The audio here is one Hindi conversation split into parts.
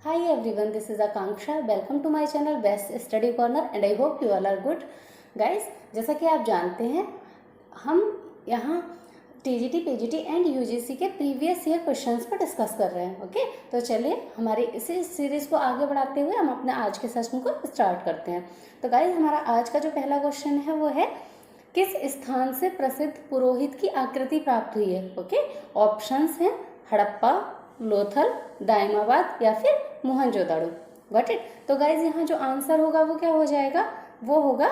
Hi everyone, this is Akanksha. Welcome to my channel Best Study Corner and I hope you all are good. Guys, जैसा कि आप जानते हैं हम यहाँ टीजीटी, पीजीटी एंड यूजीसी के प्रीवियस ईयर क्वेश्चंस को डिस्कस कर रहे हैं. ओके, तो चलिए हमारी इसी सीरीज को आगे बढ़ाते हुए हम अपने आज के सेशन को स्टार्ट करते हैं. तो गाइज हमारा आज का जो पहला क्वेश्चन है वो है किस स्थान से प्रसिद्ध पुरोहित की आकृति प्राप्त हुई है. ओके, ऑप्शंस हैं हड़प्पा, लोथल, दाइमाबाद या फिर मोहनजोदाड़ो. Got it. तो गाइज यहाँ जो आंसर होगा वो क्या हो जाएगा, वो होगा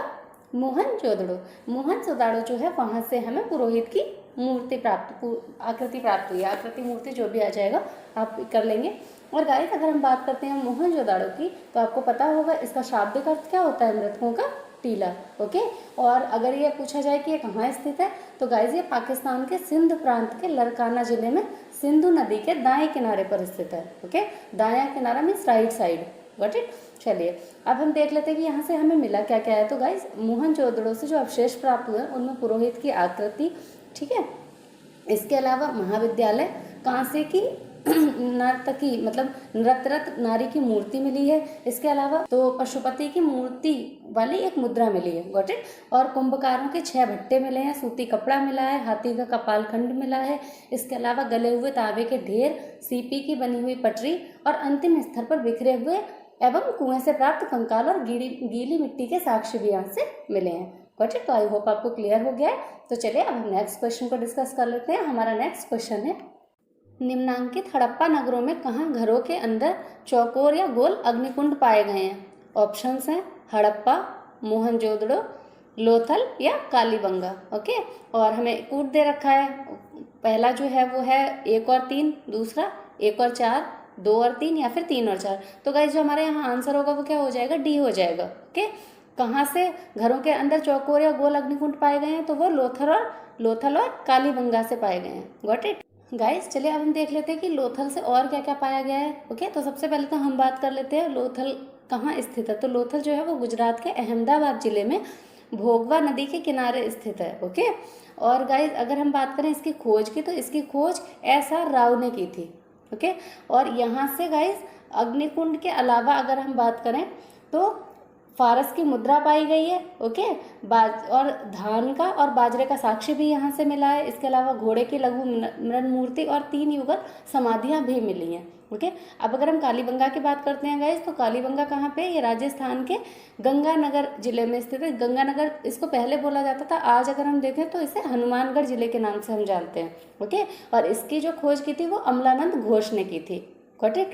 मोहनजोदड़ो. मोहनजोदाड़ो जो है वहाँ से हमें पुरोहित की मूर्ति आकृति प्राप्त हुई है. आकृति मूर्ति जो भी आ जाएगा आप कर लेंगे. और गाइज अगर हम बात करते हैं मोहनजोदाड़ो की तो आपको पता होगा इसका शाब्दिक अर्थ क्या होता है, मृतकों का टीला. ओके, और अगर ये पूछा जाए कि ये कहाँ स्थित है तो गाइज ये पाकिस्तान के सिंध प्रांत के लरकाना जिले में सिंधु नदी के दाएं किनारे पर स्थित है. ओके, दायां किनारा means right side. Got it. चलिए अब हम देख लेते हैं कि यहाँ से हमें मिला क्या क्या है. तो गाइज मोहनजोदड़ो से जो अवशेष प्राप्त हुए उनमें पुरोहित की आकृति, ठीक है, इसके अलावा महाविद्यालय, कांसे की नर्तकी मतलब नृत्यरत नारी की मूर्ति मिली है. इसके अलावा तो पशुपति की मूर्ति वाली एक मुद्रा मिली है. Got it. और कुंभकारों के 6 भट्टे मिले हैं, सूती कपड़ा मिला है, हाथी का कपालखंड मिला है. इसके अलावा गले हुए तांबे के ढेर, सीपी की बनी हुई पटरी और अंतिम स्तर पर बिखरे हुए एवं कुएं से प्राप्त कंकाल और गीली मिट्टी के साक्ष्य भी यहाँ से मिले हैं. Got it. तो आई होप आपको क्लियर हो गया है. तो चलिए अब हम नेक्स्ट क्वेश्चन को डिस्कस कर लेते हैं. हमारा नेक्स्ट क्वेश्चन है निम्नांकित हड़प्पा नगरों में कहाँ घरों के अंदर चौकोर या गोल अग्निकुंड पाए गए हैं. ऑप्शंस हैं हड़प्पा, मोहनजोदड़ो, लोथल या कालीबंगा. ओके, और हमें कूट दे रखा है. पहला जो है वो है 1 और 3, दूसरा 1 और 4, 2 और 3 या फिर 3 और 4. तो गाइस जो हमारे यहाँ आंसर होगा वो क्या हो जाएगा, डी हो जाएगा. ओके, कहाँ से घरों के अंदर चौकोर या गोल अग्निकुंड पाए गए हैं तो वो लोथल और कालीबंगा से पाए गए हैं. Got it. गाइस चलिए अब हम देख लेते हैं कि लोथल से और क्या क्या पाया गया है. ओके, तो सबसे पहले तो हम बात कर लेते हैं लोथल कहाँ स्थित है. तो लोथल जो है वो गुजरात के अहमदाबाद जिले में भोगवा नदी के किनारे स्थित है. ओके, और गाइस अगर हम बात करें इसकी खोज की तो इसकी खोज S.R. राव ने की थी. ओके, और यहाँ से गाइस अग्निकुंड के अलावा अगर हम बात करें तो फारस की मुद्रा पाई गई है. ओके, और धान का और बाजरे का साक्ष्य भी यहाँ से मिला है. इसके अलावा घोड़े की लघु मृण मूर्ति और 3 युगल समाधियाँ भी मिली हैं. ओके, अब अगर हम कालीबंगा की बात करते हैं गाइस तो कालीबंगा कहाँ पे, ये राजस्थान के गंगानगर जिले में स्थित है. गंगानगर इसको पहले बोला जाता था, आज अगर हम देखें तो इसे हनुमानगढ़ जिले के नाम से हम जानते हैं. ओके, और इसकी जो खोज की थी वो अमलानंद घोष ने की थी. Got it.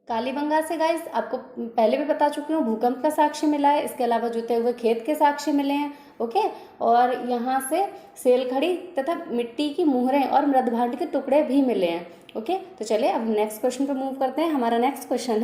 कालीबंगा से गाइस आपको पहले भी बता चुकी हूँ भूकंप का साक्ष्य मिला है. इसके अलावा जुते हुए खेत के साक्ष्य मिले हैं. ओके, और यहाँ से सेलखड़ी तथा मिट्टी की मुहरें और मृदभांड के टुकड़े भी मिले हैं. ओके, तो चलिए अब नेक्स्ट क्वेश्चन पर मूव करते हैं. हमारा नेक्स्ट क्वेश्चन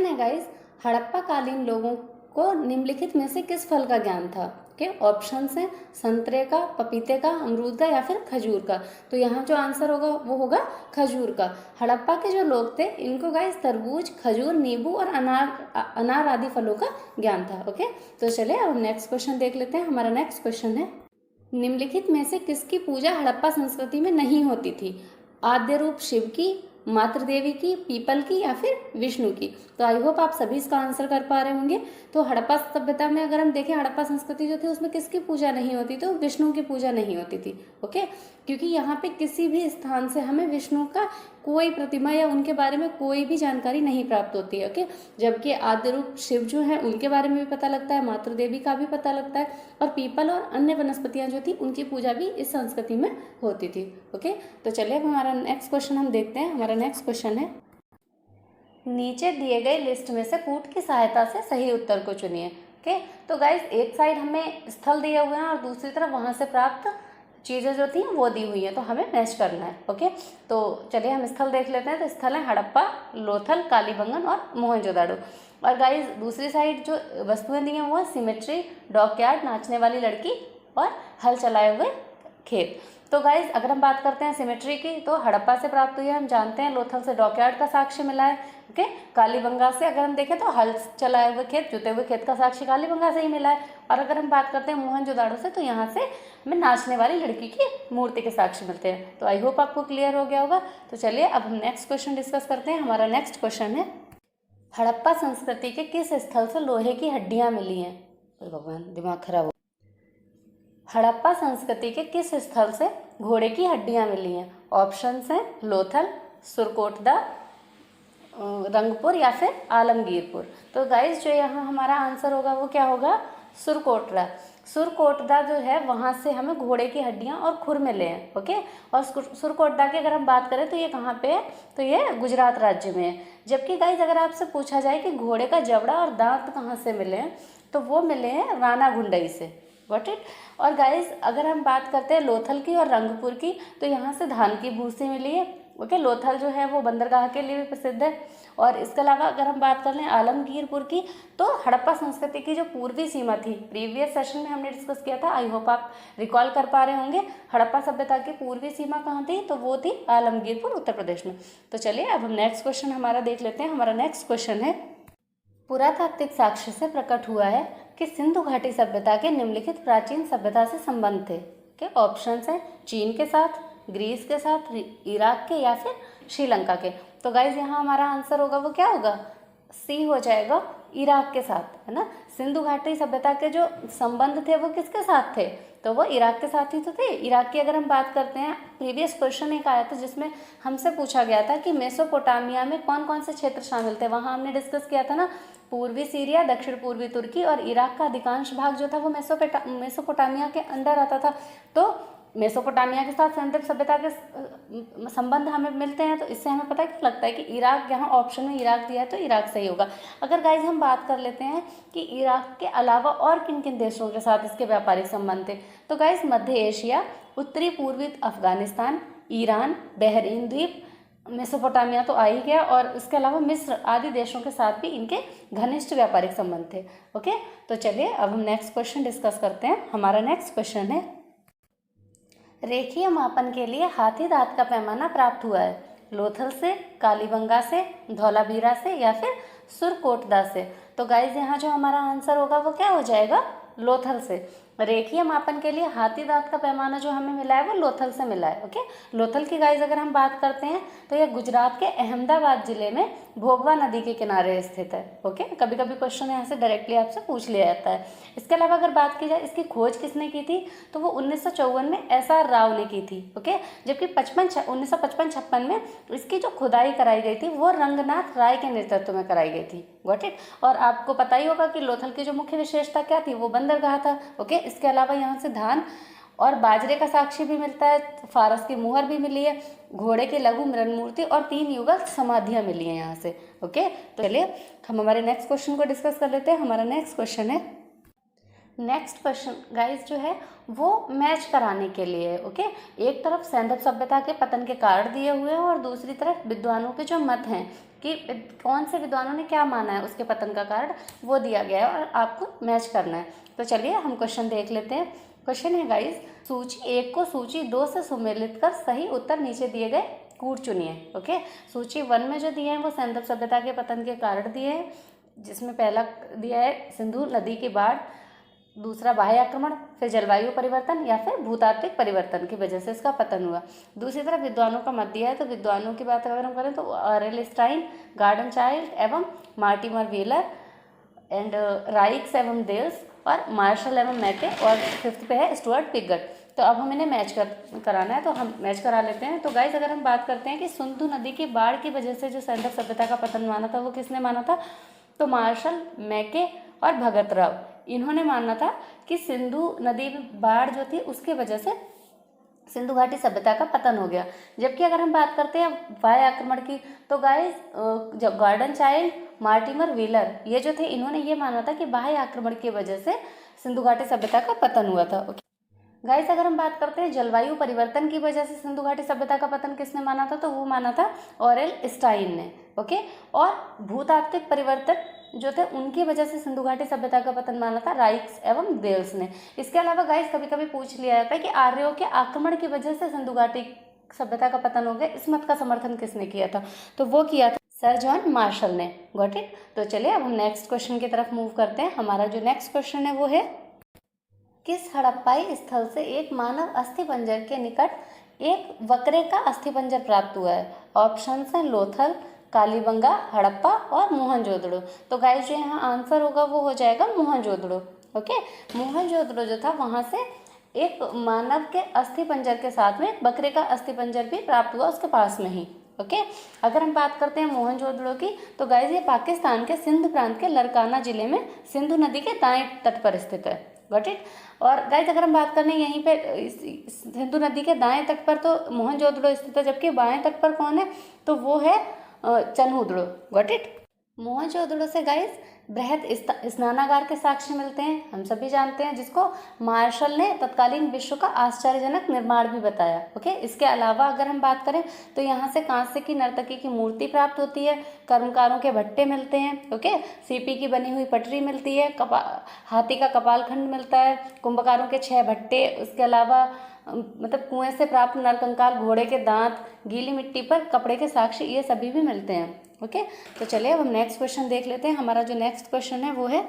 है गाइस हड़प्पा कालीन लोगों को निम्नलिखित में से किस फल का ज्ञान था. ओके, ऑप्शंस हैं संतरे का, पपीते का, अमरूद का या फिर खजूर का. तो यहाँ जो आंसर होगा वो होगा खजूर का. हड़प्पा के जो लोग थे इनको गाइस तरबूज, खजूर, नींबू और अनार आदि फलों का ज्ञान था. ओके, तो चलिए अब हम नेक्स्ट क्वेश्चन देख लेते हैं. हमारा नेक्स्ट क्वेश्चन है निम्नलिखित में से किसकी पूजा हड़प्पा संस्कृति में नहीं होती थी. आद्य रूप शिव की, मातृ देवी की, पीपल की या फिर विष्णु की. तो आई होप आप सभी इसका आंसर कर पा रहे होंगे. तो हड़प्पा सभ्यता में अगर हम देखें हड़प्पा संस्कृति जो थी उसमें किसकी पूजा नहीं होती, तो विष्णु की पूजा नहीं होती थी. ओके, क्योंकि यहाँ पे किसी भी स्थान से हमें विष्णु का कोई प्रतिमा या उनके बारे में कोई भी जानकारी नहीं प्राप्त होती है. ओके, जबकि आद्य रूप शिव जो है उनके बारे में भी पता लगता है, मातृ देवी का भी पता लगता है और पीपल और अन्य वनस्पतियाँ जो थी उनकी पूजा भी इस संस्कृति में होती थी. ओके, तो चलिए अब हमारा नेक्स्ट क्वेश्चन हम देखते हैं. हमारा नेक्स्ट क्वेश्चन है नीचे दिए गए लिस्ट में से कूट की सहायता से सही उत्तर को चुनिए. ओके, तो गाइस एक साइड हमें स्थल दिए हुए हैं और दूसरी तरफ वहाँ से प्राप्त चीज़ें जो थी वो दी हुई हैं, तो हमें मैच करना है. ओके, तो चलिए हम स्थल देख लेते हैं. तो स्थल है हड़प्पा, लोथल, कालीबंगन और मोहनजोदाड़ो. और गाइस दूसरी साइड जो वस्तुएं दी हैं वो है सिमेट्री, डॉकयार्ड, नाचने वाली लड़की और हल चलाए हुए खेत. तो गाइज अगर हम बात करते हैं सिमेट्री की तो हड़प्पा से प्राप्त हुई है, हम जानते हैं. लोथल से डॉकयार्ड का साक्ष्य मिला है. ओके। कालीबंगा से अगर हम देखें तो हल चलाए हुए खेत, जुते हुए खेत का साक्ष्य कालीबंगा से ही मिला है। और अगर हम बात करते हैं मोहनजोदाड़ो से, तो यहाँ से हमें नाचने वाली लड़की की मूर्ति के साक्ष्य मिलते हैं। तो आई होप आपको क्लियर हो गया होगा। तो चलिए अब हम नेक्स्ट क्वेश्चन डिस्कस करते हैं। हमारा नेक्स्ट क्वेश्चन है, हड़प्पा संस्कृति के किस स्थल से लोहे की हड्डियां मिली हैं? भगवान दिमाग खराब हो। हड़प्पा संस्कृति के किस स्थल से घोड़े की हड्डियां मिली हैं? ऑप्शंस हैं लोथल, सुरकोटदा, रंगपुर या फिर आलमगीरपुर। तो गाइज जो यहाँ हमारा आंसर होगा वो क्या होगा? सुरकोटदा। सुरकोटदा जो है वहाँ से हमें घोड़े की हड्डियाँ और खुर मिले हैं। ओके। और सुरकोटदा की अगर हम बात करें तो ये कहाँ पे है? तो ये गुजरात राज्य में है। जबकि गाइज अगर आपसे पूछा जाए कि घोड़े का जबड़ा और दांत कहाँ से मिले हैं, तो वो मिले हैं रानागुंडई से। Got it. और गाइज अगर हम बात करते हैं लोथल की और रंगपुर की, तो यहाँ से धान की भूसी मिली है। ओके। लोथल जो है वो बंदरगाह के लिए भी प्रसिद्ध है। और इसके अलावा अगर हम बात कर लें आलमगीरपुर की, तो हड़प्पा संस्कृति की जो पूर्वी सीमा थी, प्रीवियस सेशन में हमने डिस्कस किया था, आई होप आप रिकॉल कर पा रहे होंगे। हड़प्पा सभ्यता की पूर्वी सीमा कहाँ थी? तो वो थी आलमगीरपुर, उत्तर प्रदेश में। तो चलिए अब हम नेक्स्ट क्वेश्चन हमारा देख लेते हैं। हमारा नेक्स्ट क्वेश्चन है, पुरातात्विक साक्ष्य से प्रकट हुआ है कि सिंधु घाटी सभ्यता के निम्नलिखित प्राचीन सभ्यता से संबंध थे। के ऑप्शंस हैं चीन के साथ, ग्रीस के साथ, इराक के या फिर श्रीलंका के। तो गाइज यहाँ हमारा आंसर होगा वो क्या होगा? सी हो जाएगा, इराक के साथ, है ना। सिंधु घाटी सभ्यता के जो संबंध थे वो किसके साथ थे? तो वो इराक के साथ ही तो थे। इराक की अगर हम बात करते हैं, प्रीवियस क्वेश्चन एक आया था जिसमें हमसे पूछा गया था कि मेसोपोटामिया में कौन कौन से क्षेत्र शामिल थे। वहाँ हमने डिस्कस किया था ना, पूर्वी सीरिया, दक्षिण पूर्वी तुर्की और इराक का अधिकांश भाग जो था वो मेसोपोटामिया के अंदर आता था। तो मेसोपोटामिया के साथ सिंधु सभ्यता के संबंध हमें मिलते हैं। तो इससे हमें पता क्या लगता है कि इराक, यहाँ ऑप्शन में इराक दिया है तो इराक सही होगा। अगर गाइज हम बात कर लेते हैं कि इराक के अलावा और किन किन देशों के साथ इसके व्यापारिक संबंध थे, तो गाइज मध्य एशिया, उत्तरी पूर्वी अफगानिस्तान, ईरान, बहरीन द्वीप, मेसोपोटामिया तो आ ही गया, और इसके अलावा मिस्र आदि देशों के साथ भी इनके घनिष्ठ व्यापारिक संबंध थे। ओके। तो चलिए अब हम नेक्स्ट क्वेश्चन डिस्कस करते हैं। हमारा नेक्स्ट क्वेश्चन है, रेखीय मापन के लिए हाथी दांत का पैमाना प्राप्त हुआ है लोथल से, कालीबंगा से, धौलावीरा से या फिर सुरकोटदा से। तो गाइज यहाँ जो हमारा आंसर होगा वो क्या हो जाएगा? लोथल से। रेखीय मापन के लिए हाथी दांत का पैमाना जो हमें मिला है वो लोथल से मिला है। ओके। लोथल की गाइज अगर हम बात करते हैं तो यह गुजरात के अहमदाबाद जिले में भोगवा नदी के किनारे स्थित है। ओके। कभी कभी क्वेश्चन यहाँ से डायरेक्टली आपसे पूछ लिया जाता है। इसके अलावा अगर बात की जाए इसकी खोज किसने की थी, तो वो 1954 में SR राव ने की थी। ओके। जबकि 1955-56 में इसकी जो खुदाई कराई गई थी वो रंगनाथ राय के नेतृत्व में कराई गई थी। Got it. और आपको पता ही होगा कि लोथल की जो मुख्य विशेषता क्या थी, वो बंदरगाह था। ओके। इसके अलावा यहाँ से धान और बाजरे का साक्ष्य भी मिलता है, फारस की मुहर भी मिली है, घोड़े की लघु मृण मूर्ति और 3 युगल समाधियाँ मिली हैं यहाँ से। ओके। तो चलिए हम हमारे नेक्स्ट क्वेश्चन को डिस्कस कर लेते हैं। हमारा नेक्स्ट क्वेश्चन है, नेक्स्ट क्वेश्चन गाइस जो है वो मैच कराने के लिए है। ओके। एक तरफ सैंधव सभ्यता के पतन के कारण दिए हुए हैं और दूसरी तरफ विद्वानों के जो मत हैं कि कौन से विद्वानों ने क्या माना है उसके पतन का कारण, वो दिया गया है और आपको मैच करना है। तो चलिए हम क्वेश्चन देख लेते हैं। क्वेश्चन है गाइस, सूची 1 को सूची 2 से सुमेलित कर सही उत्तर नीचे दिए गए कूट चुनिए। ओके। सूची 1 में जो दिए हैं वो सैंधव सभ्यता के पतन के कारण दिए हैं, जिसमें पहला दिया है सिंधु नदी की बाढ़, दूसरा बाह्य आक्रमण, फिर जलवायु परिवर्तन या फिर भूतात्विक परिवर्तन की वजह से इसका पतन हुआ। दूसरी तरफ विद्वानों का मत दिया है, तो विद्वानों की बात अगर हम करें तो R.L. स्टाइन, गार्डन चाइल्ड एवं मार्टिमर व्हीलर एंड राइक्स एवं देल्स और मार्शल एवं मैके, और 5th पे है स्टुअर्ट पिगट। तो अब हम इन्हें मैच कराना है, तो हम मैच करा लेते हैं। तो गाइस अगर हम बात करते हैं कि सिंधु नदी की बाढ़ की वजह से जो सैंधव सभ्यता का पतन माना था वो किसने माना था, तो मार्शल, मैके और भगत राव, इन्होंने माना था कि सिंधु नदी में बाढ़ जो थी उसकी वजह से सिंधु घाटी सभ्यता का पतन हो गया। जबकि अगर हम बात करते हैं बाह्य आक्रमण की, तो गाइस जब गार्डन चाइल्ड, मार्टिमर व्हीलर, ये जो थे इन्होंने ये माना था कि बाह्य आक्रमण की वजह से सिंधु घाटी सभ्यता का पतन हुआ था। गाइस अगर हम बात करते हैं जलवायु परिवर्तन की वजह से सिंधु घाटी सभ्यता का पतन किसने माना था, तो वो माना था R.L. स्टाइन ने। ओके। और भूतात्विक परिवर्तन जो थे उनकी वजह से सिंधु घाटी सभ्यता का पतन माना था राइक्स एवं देल्स ने। इसके अलावा गाइस कभी कभी पूछ लिया जाता है कि आर्यों के आक्रमण की वजह से सिंधु घाटी सभ्यता का पतन हो गया, इस मत का समर्थन किसने किया था, तो वो किया था सर जॉन मार्शल ने। Got it. तो चलिए अब हम नेक्स्ट क्वेश्चन की तरफ मूव करते हैं। हमारा जो नेक्स्ट क्वेश्चन है वो है, किस हड़प्पाई स्थल से एक मानव अस्थिपंजर के निकट एक बकरे का अस्थिपंजर प्राप्त हुआ है? ऑप्शन हैं लोथल, कालीबंगा, हड़प्पा और मोहनजोदड़ो। तो गाइस जो यहाँ आंसर होगा वो हो जाएगा मोहनजोदड़ो। ओके, मोहनजोदड़ो जो था वहाँ से एक मानव के अस्थिपंजर के साथ में बकरे का अस्थिपंजर भी प्राप्त हुआ उसके पास में ही। ओके, अगर हम बात करते हैं मोहनजोदड़ो की, तो गाइस ये पाकिस्तान के सिंध प्रांत के लरकाना जिले में सिंधु नदी के दाएं तट पर स्थित है। Got it. और गाइस अगर हम बात करें यहीं पे सिंधु नदी के दाएं तट पर तो मोहनजोदड़ो स्थित है, जबकि बाएं तट पर कौन है? तो वो है चनहुदड़ो। Got it. मोहनजोदड़ो से गाइस बृहद स्नानागार के साक्ष्य मिलते हैं, हम सभी जानते हैं, जिसको मार्शल ने तत्कालीन विश्व का आश्चर्यजनक निर्माण भी बताया। ओके, इसके अलावा अगर हम बात करें तो यहाँ से कांस्य की नर्तकी की मूर्ति प्राप्त होती है, कर्मकारों के भट्टे मिलते हैं। ओके, सीपी की बनी हुई पटरी मिलती है, हाथी का कपालखंड मिलता है, कुंभकारों के 6 भट्टे, उसके अलावा मतलब कुएं से प्राप्त नरकंकाल, घोड़े के दांत, गीली मिट्टी पर कपड़े के साक्ष्य, ये सभी भी मिलते हैं। ओके, तो चलिए अब हम नेक्स्ट क्वेश्चन देख लेते हैं। हमारा जो नेक्स्ट क्वेश्चन है वो है,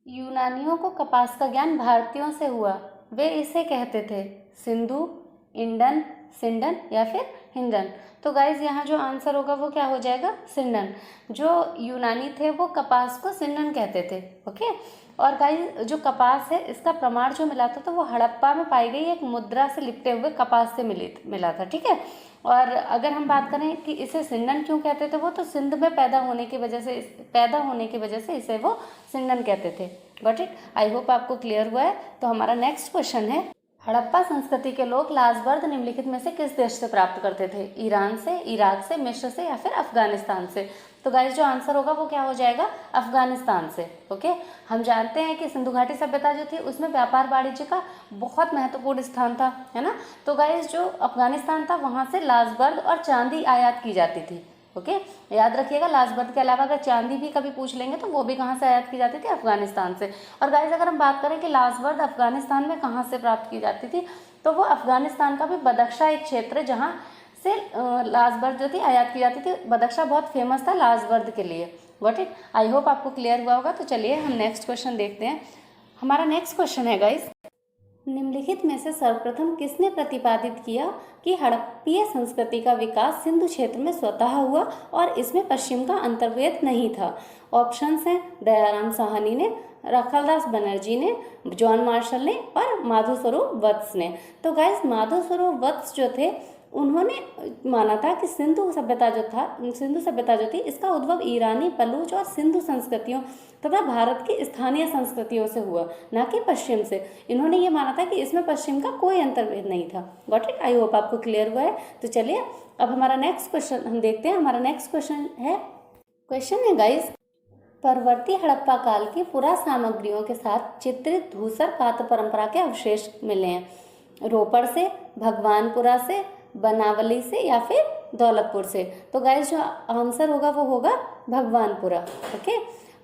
यूनानियों को कपास का ज्ञान भारतीयों से हुआ, वे इसे कहते थे सिंधु, इंडन, सिंडन या फिर हिंदन? तो गाइज यहाँ जो आंसर होगा वो क्या हो जाएगा? सिंडन। जो यूनानी थे वो कपास को सिंडन कहते थे। ओके, और गाइज जो कपास है इसका प्रमाण जो मिला था तो वो हड़प्पा में पाई गई एक मुद्रा से लिपटे हुए कपास से मिला था। ठीक है, और अगर हम बात करें कि इसे सिंडन क्यों कहते थे, वो तो सिंध में पैदा होने की वजह से इसे वो सिंडन कहते थे। Got it. आई होप आपको क्लियर हुआ है। तो हमारा नेक्स्ट क्वेश्चन है, हड़प्पा संस्कृति के लोग लाजबर्द निम्नलिखित में से किस देश से प्राप्त करते थे? ईरान से, इराक से, मिस्र से या फिर अफगानिस्तान से? तो गाइस जो आंसर होगा वो क्या हो जाएगा? अफगानिस्तान से। ओके, हम जानते हैं कि सिंधु घाटी सभ्यता जो थी उसमें व्यापार वाणिज्य का बहुत महत्वपूर्ण स्थान था, है ना। तो गाइस जो अफगानिस्तान था वहाँ से लाजबर्द और चांदी आयात की जाती थी। ओके, याद रखिएगा, लाजबर्द के अलावा अगर चांदी भी कभी पूछ लेंगे तो वो भी कहाँ से आयात की जाती थी? अफगानिस्तान से। और गाइस अगर हम बात करें कि लाजबर्द अफगानिस्तान में कहाँ से प्राप्त की जाती थी, तो वो अफगानिस्तान का भी बदख्शा एक क्षेत्र है जहाँ से लाजबर्द जो थी आयात की जाती थी। बदख्शा बहुत फेमस था लाजबर्द के लिए। Got it. आई होप आपको क्लियर हुआ होगा। तो चलिए हम नेक्स्ट क्वेश्चन देखते हैं। हमारा नेक्स्ट क्वेश्चन है गाइस, निम्नलिखित में से सर्वप्रथम किसने प्रतिपादित किया कि हड़प्पीय संस्कृति का विकास सिंधु क्षेत्र में स्वतः हुआ और इसमें पश्चिम का अंतर्वेद नहीं था? ऑप्शंस हैं दयाराम साहनी ने, रखलदास बनर्जी ने, जॉन मार्शल ने और माधोस्वरूप वत्स ने। तो गाइस माधोस्वरूप वत्स जो थे उन्होंने माना था कि सिंधु सभ्यता जो थी इसका उद्भव ईरानी, बलूच और सिंधु संस्कृतियों तथा भारत की स्थानीय संस्कृतियों से हुआ, ना कि पश्चिम से। इन्होंने ये माना था कि इसमें पश्चिम का कोई अंतर्वेद नहीं था। Got it. आई होप आपको क्लियर हुआ है। तो चलिए अब हमारा नेक्स्ट क्वेश्चन हम देखते हैं। हमारा नेक्स्ट क्वेश्चन है गाइस, परवर्ती हड़प्पा काल की पुरा सामग्रियों के साथ चित्रित धूसर पात्र परंपरा के अवशेष मिले हैं। रोपड़ से, भगवानपुरा से, बनावली से या फिर दौलतपुर से? तो गाइस जो आंसर होगा वो होगा भगवानपुरा। ओके,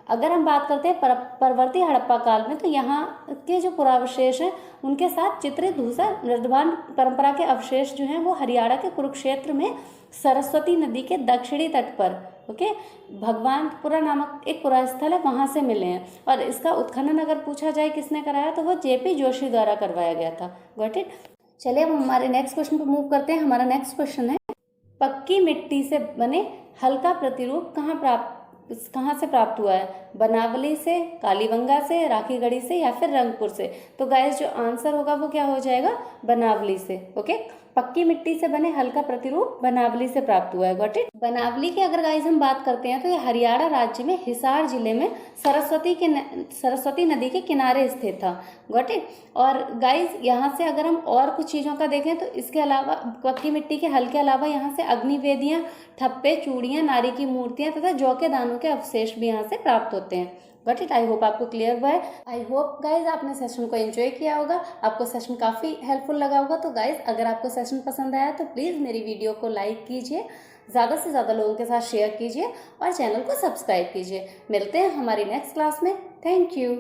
अगर हम बात करते हैं परवर्ती हड़प्पा काल में, तो यहाँ के जो पुरावशेष हैं उनके साथ चित्रित धूसर नृत्यवान परंपरा के अवशेष जो हैं वो हरियाणा के कुरुक्षेत्र में सरस्वती नदी के दक्षिणी तट पर, ओके, भगवानपुरा नामक एक पुरास्थल है, वहाँ से मिले हैं। और इसका उत्खनन अगर पूछा जाए किसने कराया तो वो जेपी जोशी द्वारा करवाया गया था। Got it. चलिए हम हमारे नेक्स्ट क्वेश्चन पर मूव करते हैं। हमारा नेक्स्ट क्वेश्चन है, पक्की मिट्टी से बने हल्का प्रतिरूप कहाँ से प्राप्त हुआ है? बनावली से, कालीबंगा से, राखीगढ़ी से या फिर रंगपुर से? तो गाइस जो आंसर होगा वो क्या हो जाएगा? बनावली से। ओके, पक्की मिट्टी से बने हल्का प्रतिरूप बनावली से प्राप्त हुआ है। Got it. बनावली की अगर गाइस हम बात करते हैं तो ये हरियाणा राज्य में हिसार जिले में सरस्वती नदी के किनारे स्थित था। Got it. और गाइस यहाँ से अगर हम और कुछ चीज़ों का देखें तो इसके अलावा पक्की मिट्टी के हल के अलावा यहाँ से अग्निवेदियाँ, ठप्पे, चूड़ियाँ, नारी की मूर्तियाँ तथा जौ के दानों के अवशेष भी यहाँ से प्राप्त होते हैं। Got it. आई होप आपको क्लियर हुआ है। आई होप गाइज आपने सेशन को एंजॉय किया होगा, आपको सेशन काफ़ी हेल्पफुल लगा होगा। तो गाइज अगर आपको सेशन पसंद आया तो प्लीज़ मेरी वीडियो को लाइक कीजिए, ज़्यादा से ज़्यादा लोगों के साथ शेयर कीजिए और चैनल को सब्सक्राइब कीजिए। मिलते हैं हमारी नेक्स्ट क्लास में। Thank you.